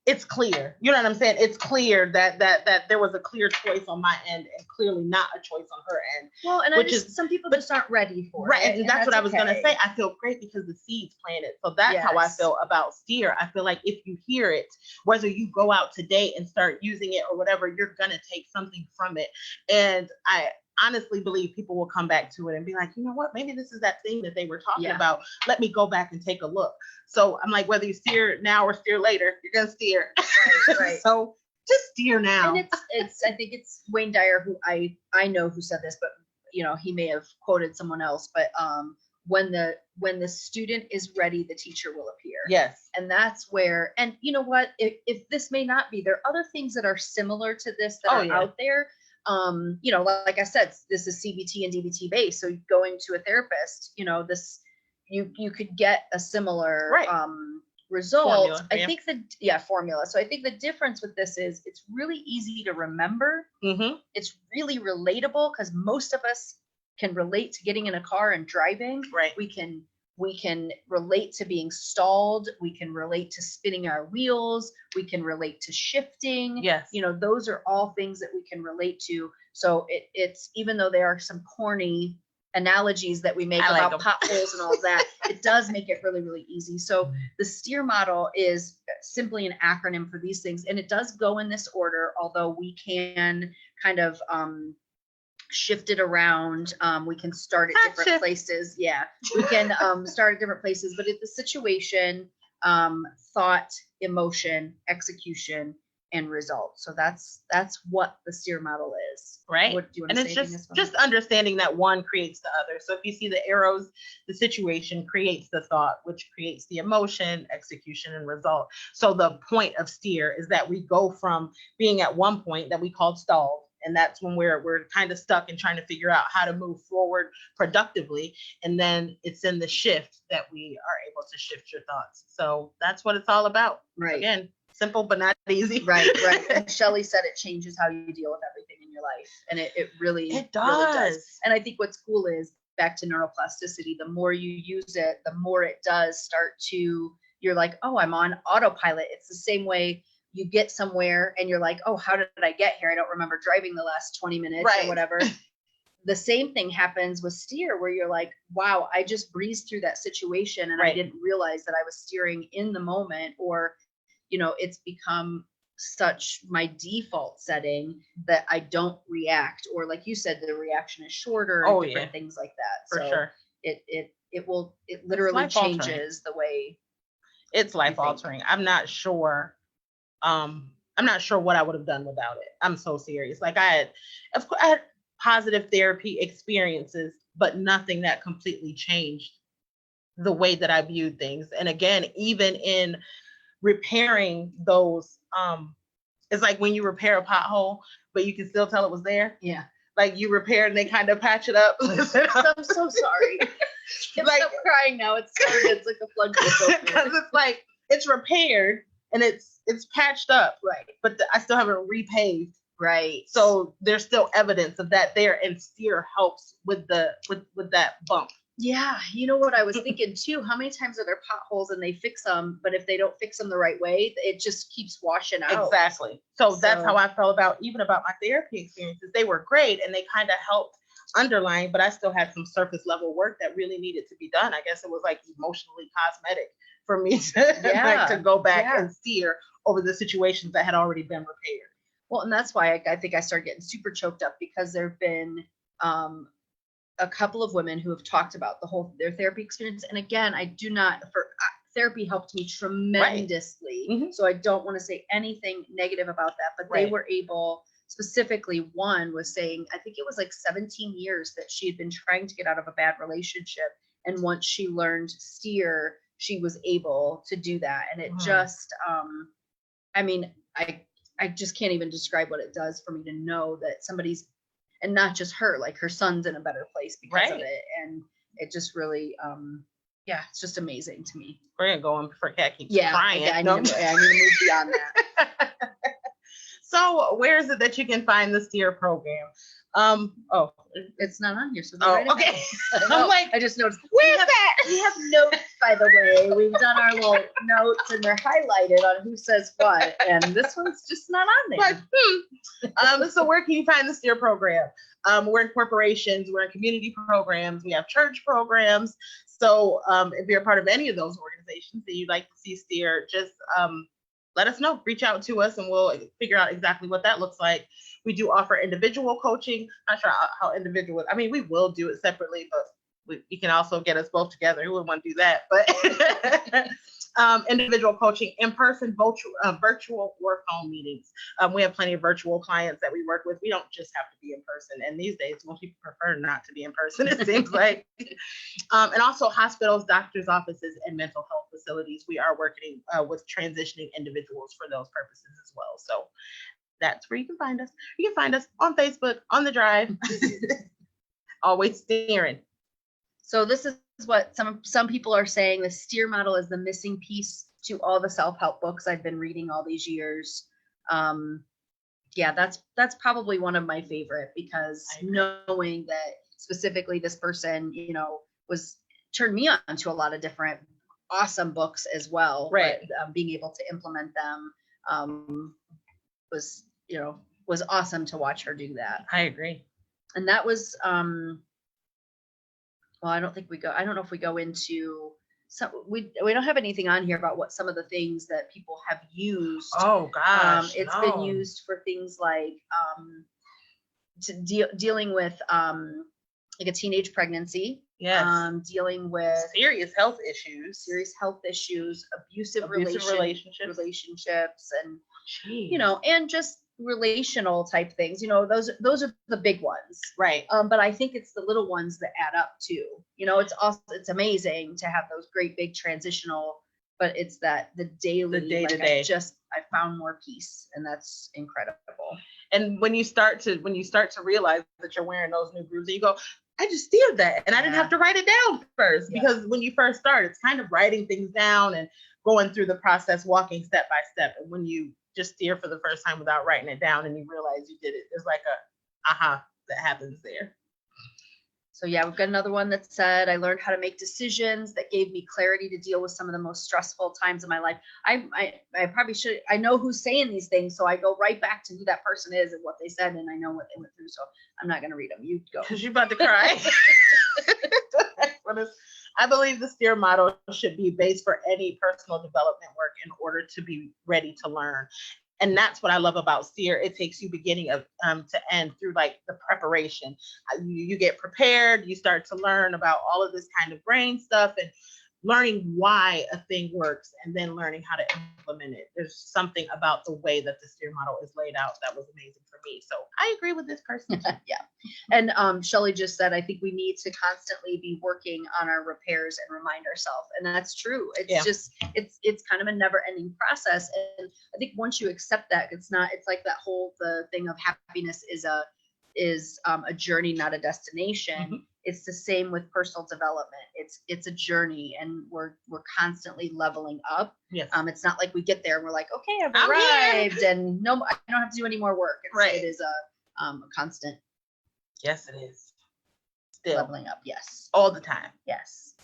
it's clear, you know what I'm saying? It's clear that there was a clear choice on my end and clearly not a choice on her end. Well, and which is some people just aren't ready for right, it. and that's what I was gonna say. I feel great because the seeds planted. So that's how I feel about steer. I feel like if you hear it, whether you go out today and start using it or whatever, you're gonna take something from it. And I honestly believe people will come back to it and be like, you know what, maybe this is that thing that they were talking about. Let me go back and take a look. So I'm like, whether you steer now or steer later, you're gonna steer. Right. So just steer now. And it's I think it's Wayne Dyer, who I know who said this, but you know, he may have quoted someone else, but when the student is ready, the teacher will appear. Yes. And that's where, and you know what, if this may not be, there are other things that are similar to this that are out there. You know, like I said, this is CBT and DBT based. So going to a therapist, you know, this, you could get a similar result. Formula, I think formula. So I think the difference with this is it's really easy to remember. It's really relatable because most of us can relate to getting in a car and driving. Right. We can relate to being stalled. We can relate to spinning our wheels. We can relate to shifting. Yes. You know, those are all things that we can relate to. So it's, even though there are some corny analogies that we make about potholes and all of that, it does make it really, really easy. So the STEER model is simply an acronym for these things. And it does go in this order, although we can kind of, shift it around. We can start at different places. Yeah, we can start at different places, but it's the situation, thought, emotion, execution, and result. So that's what the STEER model is. Right. What, do you want to say? And it's just understanding that one creates the other. So if you see the arrows, the situation creates the thought, which creates the emotion, execution, and result. So the point of STEER is that we go from being at one point that we called stalled, and that's when we're kind of stuck and trying to figure out how to move forward productively. And then it's in the shift that we are able to shift your thoughts. So that's what it's all about. Right. Again, simple, but not easy. Right. And Shelley said it changes how you deal with everything in your life. And it really does. And I think what's cool is, back to neuroplasticity, the more you use it, the more it does start to, you're like, oh, I'm on autopilot. It's the same way you get somewhere and you're like, oh, how did I get here? I don't remember driving the last 20 minutes or whatever. The same thing happens with steer, where you're like, wow, I just breezed through that situation and I didn't realize that I was steering in the moment. Or, you know, it's become such my default setting that I don't react, or like you said, the reaction is shorter and different things like that. For sure. It literally changes the way. It's life altering. I'm not sure what I would have done without it. I'm so serious. Like I had positive therapy experiences, but nothing that completely changed the way that I viewed things. And again, even in repairing those, it's like when you repair a pothole, but you can still tell it was there. Yeah. Like you repair and they kind of patch it up. I'm so sorry. I'm like, crying now. It's like a floodgate. Because it's like, it's repaired and it's patched up. Right. But I still haven't repaved. Right. So there's still evidence of that there, and steer helps with that bump. Yeah, you know what I was thinking too, how many times are there potholes and they fix them, but if they don't fix them the right way, it just keeps washing out. Exactly. So that's how I felt about my therapy experiences. They were great and they kind of helped underline, but I still had some surface level work that really needed to be done. I guess it was like emotionally cosmetic for me to, to go back and steer over the situations that had already been repaired. Well, and that's why I think I started getting super choked up, because there've been a couple of women who have talked about their therapy experience. And again, therapy helped me tremendously. Right. Mm-hmm. So I don't want to say anything negative about that, but they were able, specifically one was saying, I think it was like 17 years that she had been trying to get out of a bad relationship. And once she learned steer, she was able to do that. And it just, I mean, I just can't even describe what it does for me to know that somebody's, and not just her, like her son's in a better place because of it. And it just really, yeah, it's just amazing to me. We're gonna go on before Kat keeps Yeah, crying. I need to move beyond that. So where is it that you can find the STEER program? Oh, it's not on here. So okay. I'm like, I just noticed. Where's that? We have notes, by the way. We've done our little notes, and they're highlighted on who says what, and this one's just not on there. But, so where can you find the STEER program? We're in corporations, we're in community programs, we have church programs. So if you're a part of any of those organizations that you'd like to see STEER, just let us know. Reach out to us and we'll figure out exactly what that looks like. We do offer individual coaching. Not sure how individual, I mean, we will do it separately, but you can also get us both together. Who would want to do that? But individual coaching, in-person, virtual or phone meetings. We have plenty of virtual clients that we work with. We don't just have to be in person. And these days, most people prefer not to be in person, it seems like. And also hospitals, doctors' offices, and mental health facilities. We are working with transitioning individuals for those purposes as well. So that's where you can find us. You can find us on Facebook, on the Drive, always steering. So this is what some people are saying. The STEER model is the missing piece to all the self-help books I've been reading all these years. Yeah, that's probably one of my favorite, because knowing that specifically this person, was turned me on to a lot of different awesome books as well. Right. But being able to implement them was awesome to watch her do that. I agree. And that was well, I don't know if we go into some, we don't have anything on here about what some of the things that people have used. Oh gosh. It's been used for things like dealing with like a teenage pregnancy. Yes. Dealing with serious health issues, abusive relationships, and Jeez. And just relational type things. Those are the big ones. Right. But I think it's the little ones that add up too. It's amazing to have those great big transitional, but it's that the day-to-day. I found more peace, and that's incredible. And when you start to realize that you're wearing those new grooves, you go, I just steered that, and I didn't have to write it down first. Yeah. Because when you first start, it's kind of writing things down and going through the process, walking step by step. And when you just steer for the first time without writing it down and you realize you did it, there's like a aha that happens there. So yeah, we've got another one that said, I learned how to make decisions that gave me clarity to deal with some of the most stressful times of my life. I probably should, I know who's saying these things, so I go right back to who that person is and what they said, and I know what they went through, so I'm not going to read them. You go. Because you're about to cry. I believe the STEER model should be based for any personal development work in order to be ready to learn. And that's what I love about STEER. It takes you beginning of to end through like the preparation. You get prepared, you start to learn about all of this kind of brain stuff and learning why a thing works, and then learning how to implement it. There's something about the way that the STEER model is laid out that was amazing for me. So I agree with this person. Yeah. And Shelly just said, I think we need to constantly be working on our repairs and remind ourselves. And that's true. It's it's kind of a never ending process. And I think once you accept that, it's like that whole, the thing of happiness is a journey, not a destination. Mm-hmm. It's the same with personal development. It's a journey, and we're constantly leveling up. Yes. It's not like we get there and we're like, okay, I've arrived, and no, I don't have to do any more work. It is a constant. Yes, it is. Still leveling up. Yes. All the time. Yes.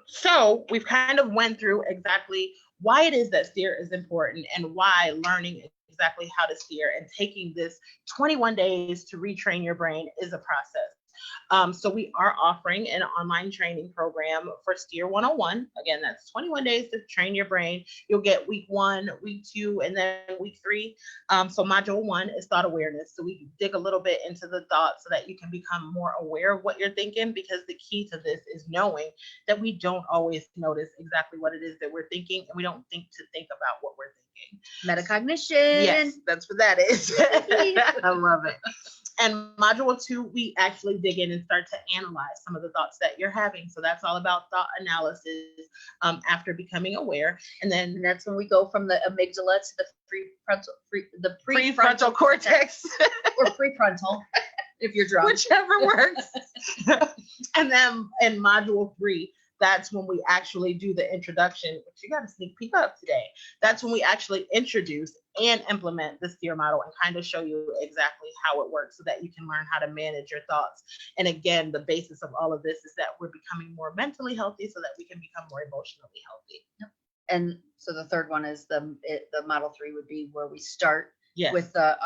So we've kind of went through exactly why it is that STEER is important, and why learning exactly how to STEER and taking this 21 days to retrain your brain is a process. So we are offering an online training program for STEER 101. Again, that's 21 days to train your brain. You'll get week 1, week 2, and then week 3. So module 1 is thought awareness. So we dig a little bit into the thoughts so that you can become more aware of what you're thinking, because the key to this is knowing that we don't always notice exactly what it is that we're thinking, and we don't think about what we're thinking. Metacognition. Yes, that's what that is. I love it. And module 2, we actually dig in and start to analyze some of the thoughts that you're having. So that's all about thought analysis after becoming aware. And then And that's when we go from the amygdala to the prefrontal cortex or prefrontal, if you're drunk. whichever works. And then in module 3, that's when we actually do the introduction, which you got a sneak peek of today. That's when we actually introduce and implement the STEER model and kind of show you exactly how it works so that you can learn how to manage your thoughts. And again, the basis of all of this is that we're becoming more mentally healthy so that we can become more emotionally healthy. Yep. And so the third one is the model 3 would be where we start Yes. with the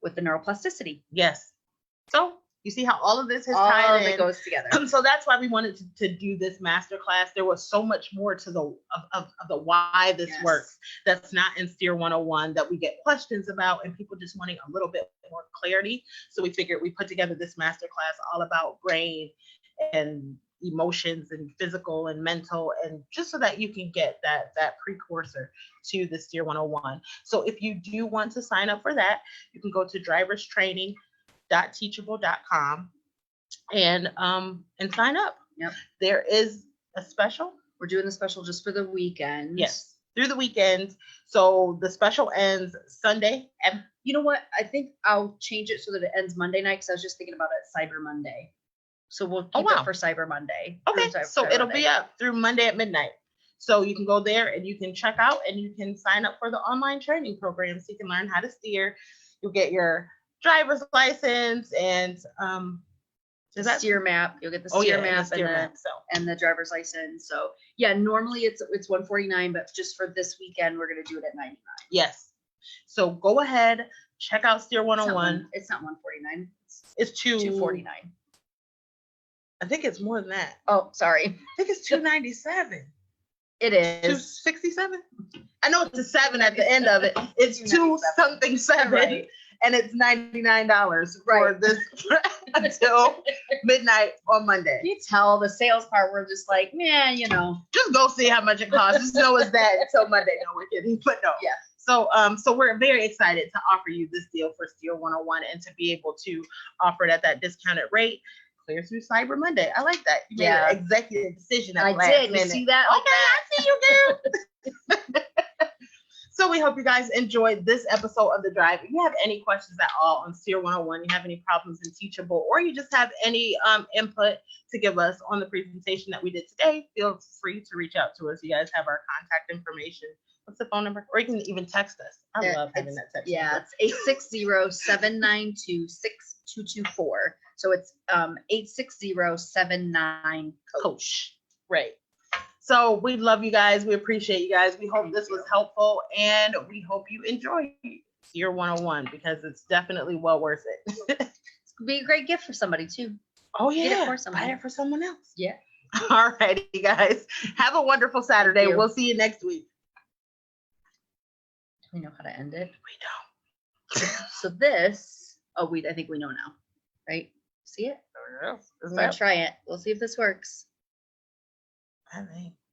neuroplasticity. Yes. So you see how all of this has All tied of in. it goes together. So that's why we wanted to do this masterclass. There was so much more to the why this Yes. works that's not in STEER 101 that we get questions about and people just wanting a little bit more clarity. So we figured we put together this masterclass all about brain and emotions and physical and mental, and just so that you can get that precursor to the STEER 101. So if you do want to sign up for that, you can go to driverstraining.teachable.com and sign up. Yep. There is a special. We're doing the special just for the weekend. Yes, through the weekend. So the special ends Sunday. And you know what? I think I'll change it so that it ends Monday night, because I was just thinking about it Cyber Monday. So we'll keep it for Cyber Monday. Okay, so Cyber it'll Monday. be up through Monday at midnight. So you can go there and you can check out and you can sign up for the online training program so you can learn how to steer. You'll get your driver's license and the steer map. You'll get the steer map and the driver's license. So yeah, normally it's $149, but just for this weekend we're gonna do it at $99. Yes. So go ahead, check out STEER 101. It's not $149. It's $249. I think it's more than that. Oh, sorry. I think it's $297. It is $267. I know it's a 7 at the end of it. It's 2 something 7, right. And it's $99 for this until midnight on Monday. You tell the sales part, we're just like, yeah, you know. Just go see how much it costs. Just know it's that until Monday. No, we're kidding, but no. Yeah. So we're very excited to offer you this deal for STEER 101 and to be able to offer it at that discounted rate. Clear through Cyber Monday. I like that. You made an executive decision at the last minute. You see that? Okay, I see you, girl. So we hope you guys enjoyed this episode of The Drive. If you have any questions at all on STEER 101, you have any problems in Teachable, or you just have any input to give us on the presentation that we did today, feel free to reach out to us. You guys have our contact information. What's the phone number? Or you can even text us. I love having that text number. Yeah, it's 860-792-6224. So it's 860-79-COACH. Right. So we love you guys. We appreciate you guys. We hope this was helpful, and we hope you enjoy STEER 101 because it's definitely well worth it. It's gonna be a great gift for somebody too. Oh yeah, get it for somebody. Buy it for someone else. Yeah. All righty, guys. Have a wonderful Saturday. We'll see you next week. Do we know how to end it? We don't. So this, I think we know now, right? See it? Isn't Let's try it. We'll see if this works. I think.